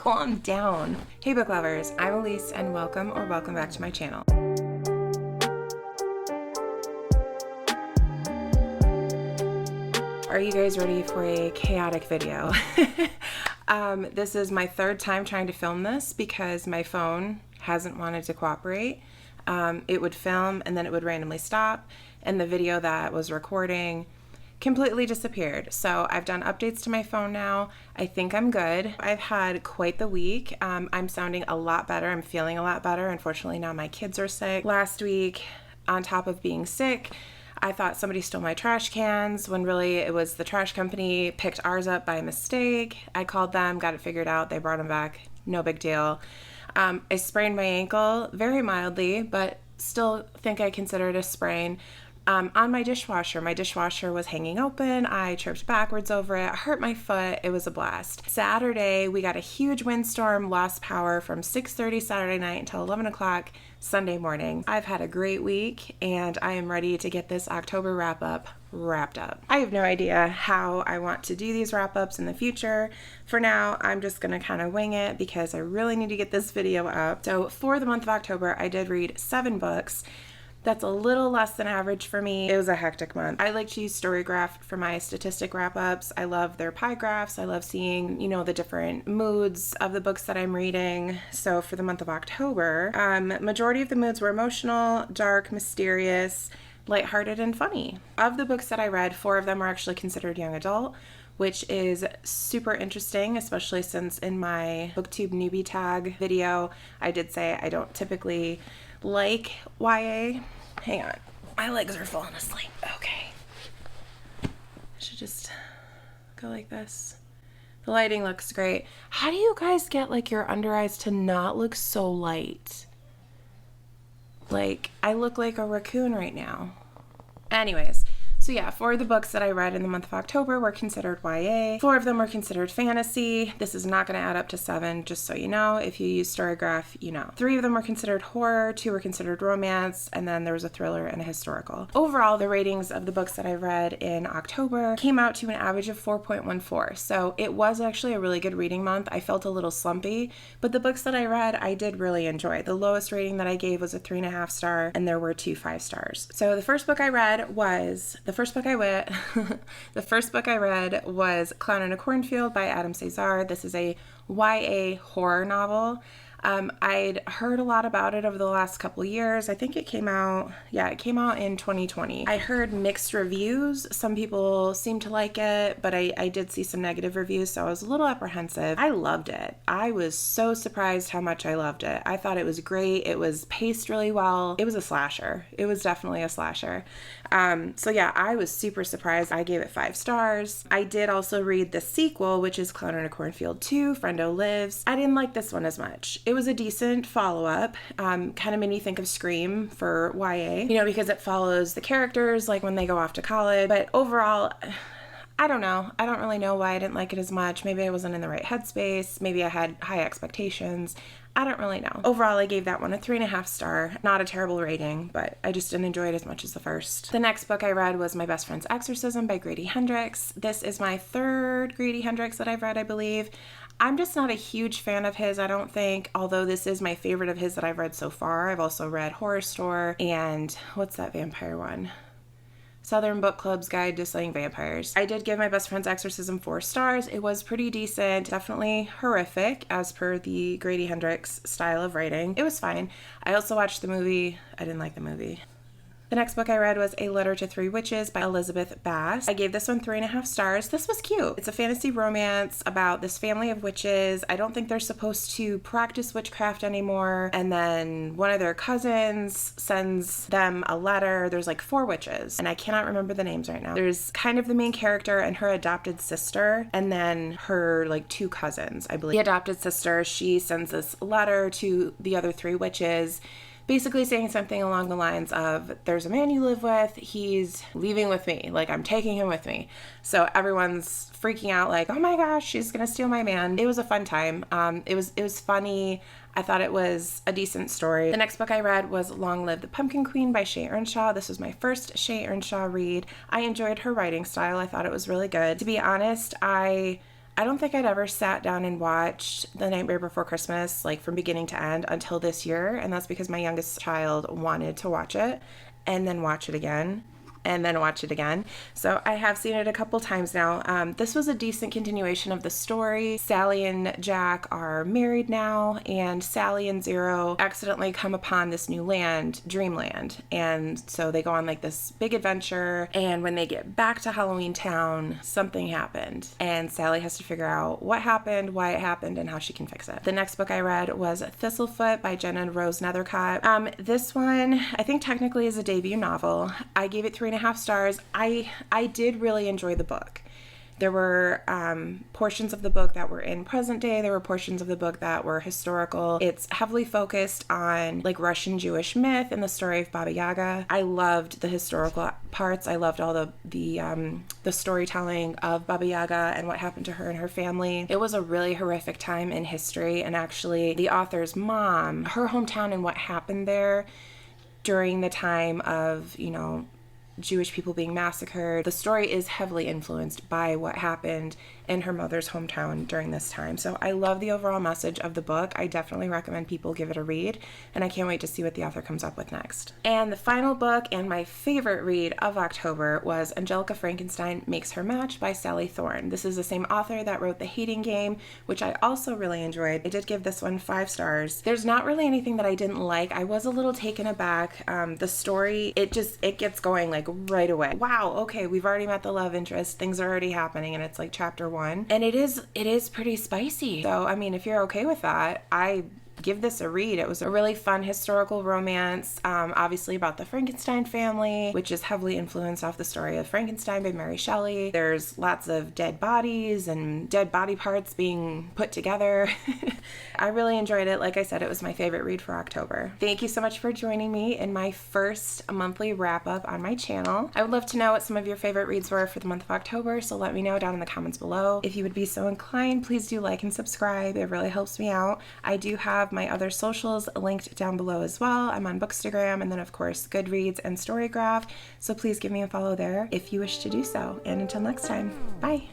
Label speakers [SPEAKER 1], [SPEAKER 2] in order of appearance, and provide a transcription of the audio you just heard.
[SPEAKER 1] Calm down. Hey book lovers, I'm Elise and welcome back to my channel. Are you guys ready for a chaotic video? This is my third time trying to film this because my phone hasn't wanted to cooperate. It would film and then it would randomly stop, and the video that was recording completely disappeared. So I've done updates to my phone now. I think I'm good. I've had quite the week. I'm sounding a lot better. I'm feeling a lot better. Unfortunately, now my kids are sick. Last week, on top of being sick, I thought somebody stole my trash cans when really it was the trash company picked ours up by mistake. I called them, got it figured out. They brought them back. No big deal. I sprained my ankle very mildly, but still think I consider it a sprain. On my dishwasher was hanging open. I tripped backwards over it, hurt my foot. It was a blast. Saturday, we got a huge windstorm, lost power from 6:30 Saturday night until 11 o'clock Sunday morning. I've had a great week and I am ready to get this October wrapped up. I have no idea how I want to do these wrap-ups in the future. For now, I'm just gonna kind of wing it because I really need to get this video up. So for the month of October, I did read 7 books. That's a little less than average for me. It was a hectic month. I like to use Storygraph for my statistic wrap-ups. I love their pie graphs. I love seeing, the different moods of the books that I'm reading. So for the month of October, majority of the moods were emotional, dark, mysterious, lighthearted, and funny. Of the books that I read, 4 of them were actually considered young adult, which is super interesting, especially since in my BookTube newbie tag video, I did say I don't typically like YA. Hang on, my legs are falling asleep. Okay. I should just go like this. The lighting looks great. How do you guys get like your under eyes to not look so light? Like, I look like a raccoon right now. Anyways, so yeah, 4 of the books that I read in the month of October were considered YA. 4 of them were considered fantasy. This is not going to add up to 7, just so you know. If you use Storygraph, you know. 3 of them were considered horror, 2 were considered romance, and then there was a thriller and a historical. Overall, the ratings of the books that I read in October came out to an average of 4.14. So it was actually a really good reading month. I felt a little slumpy, but the books that I read, I did really enjoy. The lowest rating that I gave was a 3.5 star, and there were 2 5 stars. So the first book I read was the first book I read was Clown in a Cornfield by Adam Cesar. This is a YA horror novel. I'd heard a lot about it over the last couple years. I think it came out in 2020. I heard mixed reviews. Some people seemed to like it, but I did see some negative reviews, so I was a little apprehensive. I loved it. I was so surprised how much I loved it. I thought it was great. It was paced really well. It was a slasher. It was definitely a slasher. So yeah, I was super surprised. I gave it 5 stars. I did also read the sequel, which is Clown in a Cornfield 2, Friendo Lives. I didn't like this one as much. It was a decent follow-up. Kind of made me think of Scream for YA, because it follows the characters like when they go off to college. But overall, I don't know. I don't really know why I didn't like it as much. Maybe I wasn't in the right headspace. Maybe I had high expectations. I don't really know. Overall, I gave that one a 3.5 star. Not a terrible rating, but I just didn't enjoy it as much as the first. The next book I read was My Best Friend's Exorcism by Grady Hendrix. This is my 3rd Grady Hendrix that I've read, I believe. I'm just not a huge fan of his, I don't think, although this is my favorite of his that I've read so far. I've also read Horror Store and what's that vampire one? Southern Book Club's Guide to Slaying Vampires. I did give My Best Friend's Exorcism 4 stars. It was pretty decent, definitely horrific as per the Grady Hendrix style of writing. It was fine. I also watched the movie. I didn't like the movie. The next book I read was A Letter to 3 Witches by Elizabeth Bass. I gave this one 3.5 stars. This was cute. It's a fantasy romance about this family of witches. I don't think they're supposed to practice witchcraft anymore. And then one of their cousins sends them a letter. There's like 4 witches, and I cannot remember the names right now. There's kind of the main character and her adopted sister, and then her like 2 cousins, I believe. The adopted sister, she sends this letter to the other 3 witches, basically saying something along the lines of, there's a man you live with, he's leaving with me, like I'm taking him with me. So everyone's freaking out like, oh my gosh, she's gonna steal my man. It was a fun time. It was funny. I thought it was a decent story. The next book I read was Long Live the Pumpkin Queen by Shea Earnshaw. This was my first Shea Earnshaw read. I enjoyed her writing style. I thought it was really good. To be honest, I I don't think I'd ever sat down and watched The Nightmare Before Christmas, like from beginning to end, until this year. And that's because my youngest child wanted to watch it and then watch it again and then watch it again. So I have seen it a couple times now. This was a decent continuation of the story. Sally and Jack are married now, and Sally and Zero accidentally come upon this new land, Dreamland. And so they go on like this big adventure, and when they get back to Halloween Town, something happened. And Sally has to figure out what happened, why it happened, and how she can fix it. The next book I read was Thistlefoot by Jenna and Rose Nethercott. This one, I think technically is a debut novel. I gave it 3.5 stars. I did really enjoy the book. There were portions of the book that were in present day. There were portions of the book that were historical. It's heavily focused on like Russian Jewish myth and the story of Baba Yaga. I loved the historical parts. I loved all the storytelling of Baba Yaga and what happened to her and her family. It was a really horrific time in history, and actually the author's mom, her hometown and what happened there during the time of, you know, Jewish people being massacred. The story is heavily influenced by what happened in her mother's hometown during this time. So I love the overall message of the book. I definitely recommend people give it a read, and I can't wait to see what the author comes up with next. And the final book and my favorite read of October was Angelica Frankenstein Makes Her Match by Sally Thorne. This is the same author that wrote The Hating Game, which I also really enjoyed. I did give this one 5 stars. There's not really anything that I didn't like. I was a little taken aback. The story, it gets going like right away. Wow, okay, we've already met the love interest. Things are already happening, and it's like chapter 1. And it is pretty spicy. So, I mean, if you're okay with that, I give this a read. It was a really fun historical romance, obviously about the Frankenstein family, which is heavily influenced off the story of Frankenstein by Mary Shelley. There's lots of dead bodies and dead body parts being put together. I really enjoyed it. Like I said, it was my favorite read for October. Thank you so much for joining me in my first monthly wrap up on my channel. I would love to know what some of your favorite reads were for the month of October, so let me know down in the comments below. If you would be so inclined, please do like and subscribe. It really helps me out. I do have my other socials linked down below as well. I'm on Bookstagram, and then of course Goodreads and Storygraph, so please give me a follow there if you wish to do so. And until next time, bye!